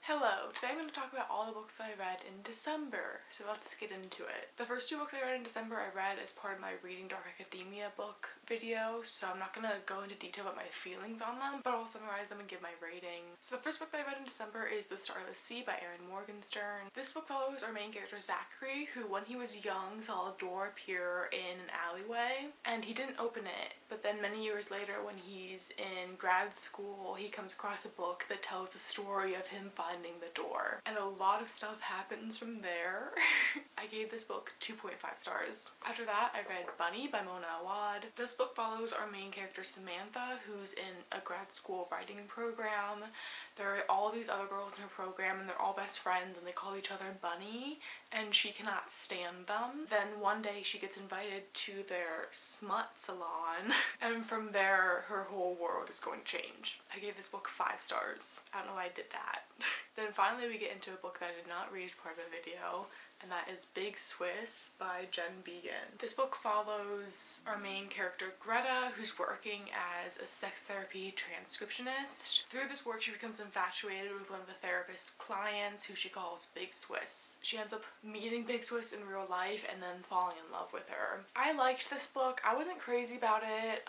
Hello, today I'm going to talk about all the books that I read in December, so let's get into it. The first two books I read in December I read as part of my Reading Dark Academia book video, so I'm not going to go into detail about my feelings on them, but I'll summarize them and give my rating. So the first book that I read in December is The Starless Sea by Erin Morgenstern. This book follows our main character Zachary, who when he was young saw a door appear in an alleyway, and he didn't open it, but then many years later when he's in grad school, he comes across a book that tells the story of him finding the door, and a lot of stuff happens from there. I gave this book 2.5 stars. After that, I read Bunny by Mona Awad. This book follows our main character Samantha, who's in a grad school writing program. There are all these other girls in her program and they're all best friends and they call each other Bunny, and she cannot stand them. Then one day she gets invited to their smut salon and from there her whole world is going to change. I gave this book 5 stars. I don't know why I did that. Then finally we get into a book that I did not read as part of the video, and that is Big Swiss by Jen Beagin. This book follows our main character Greta, who's working as a sex therapy transcriptionist. Through this work she becomes infatuated with one of the therapist's clients, who she calls Big Swiss. She ends up meeting Big Swiss in real life and then falling in love with her. I liked this book. I wasn't crazy about it.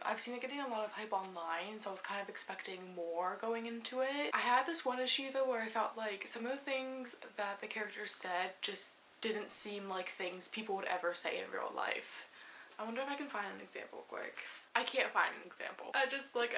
I've seen it getting a lot of hype online, so I was kind of expecting more going into it. I had this one issue though where I felt like some of the things that the characters said just didn't seem like things people would ever say in real life. I wonder if I can find an example quick. I can't find an example. I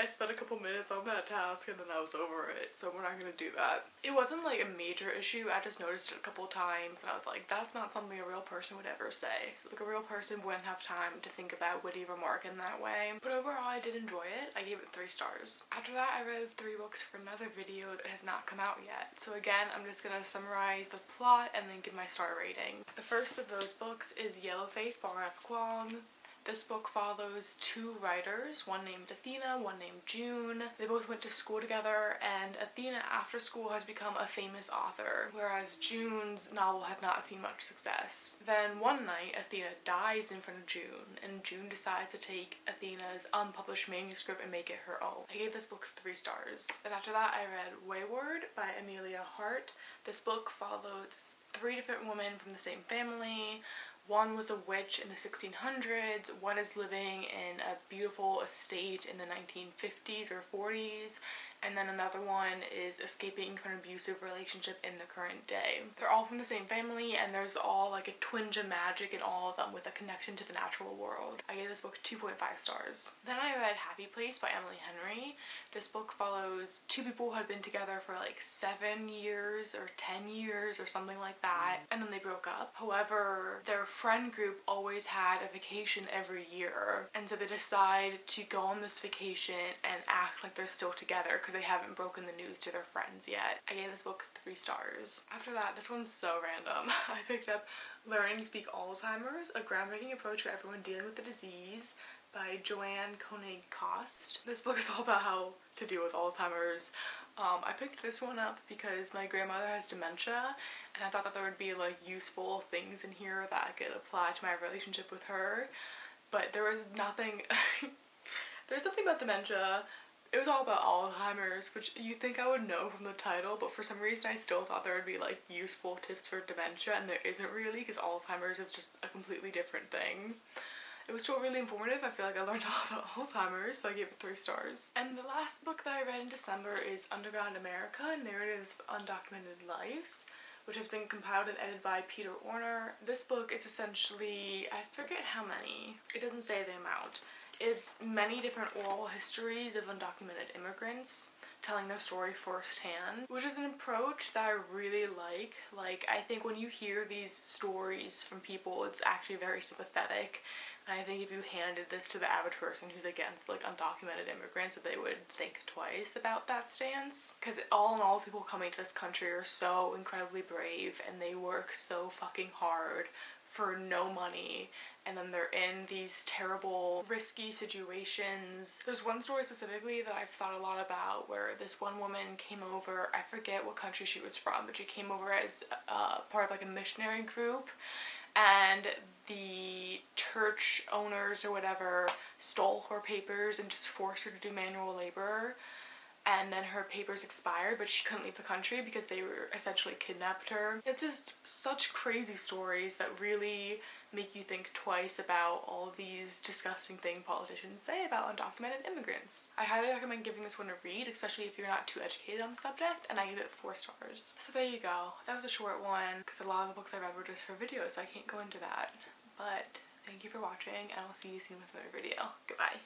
spent a couple minutes on that task and then I was over it, so we're not gonna do that. It wasn't like a major issue, I just noticed it a couple times and I was like, that's not something a real person would ever say. Like, a real person wouldn't have time to think of that witty remark in that way. But overall I did enjoy it. I gave it 3 stars. After that I read 3 books for another video that has not come out yet. So again, I'm just gonna summarize the plot and then give my star rating. The first of those books is Yellowface by R.F. Kuang. This book follows 2 writers, one named Athena, one named June. They both went to school together, and Athena after school has become a famous author, whereas June's novel has not seen much success. Then one night, Athena dies in front of June, and June decides to take Athena's unpublished manuscript and make it her own. I gave this book 3 stars. Then after that, I read Wayward by Amelia Hart. This book follows 3 different women from the same family. One was a witch in the 1600s, one is living in a beautiful estate in the 1950s or 40s, and then another one is escaping from an abusive relationship in the current day. They're all from the same family, and there's all like a twinge of magic in all of them with a connection to the natural world. I gave this book 2.5 stars. Then I read Happy Place by Emily Henry. This book follows 2 people who had been together for like 7 years or 10 years or something like that, and then they broke up. However, their friend group always had a vacation every year, and so they decide to go on this vacation and act like they're still together because they haven't broken the news to their friends yet. I gave this book 3 stars. After that, this one's so random. I picked up Learning to Speak Alzheimer's, a groundbreaking approach for everyone dealing with the disease by Joanne Koenig Kost. This book is all about how to deal with Alzheimer's. I picked this one up because my grandmother has dementia, and I thought that there would be like useful things in here that I could apply to my relationship with her, but there was nothing. There's something about dementia. It was all about Alzheimer's, which you think I would know from the title, but for some reason I still thought there would be like useful tips for dementia, and there isn't really, because Alzheimer's is just a completely different thing. It was still really informative. I feel like I learned a lot about Alzheimer's, so I gave it 3 stars. And the last book that I read in December is Underground America, Narratives of Undocumented Lives, which has been compiled and edited by Peter Orner. This book is essentially, I forget how many, it doesn't say the amount. It's many different oral histories of undocumented immigrants telling their story firsthand, which is an approach that I really like. Like, I think when you hear these stories from people, it's actually very sympathetic. And I think if you handed this to the average person who's against like undocumented immigrants, that they would think twice about that stance. Because all in all, people coming to this country are so incredibly brave and they work so fucking hard for no money, and then they're in these terrible, risky situations. There's one story specifically that I've thought a lot about where this one woman came over, I forget what country she was from, but she came over as part of like a missionary group, and the church owners or whatever stole her papers and just forced her to do manual labor. and then her papers expired, but she couldn't leave the country because they were essentially kidnapped her. It's just such crazy stories that really make you think twice about all these disgusting things politicians say about undocumented immigrants. I highly recommend giving this one a read, especially if you're not too educated on the subject, and I give it 4 stars. So there you go. That was a short one because a lot of the books I read were just for videos, so I can't go into that. But thank you for watching, and I'll see you soon with another video. Goodbye.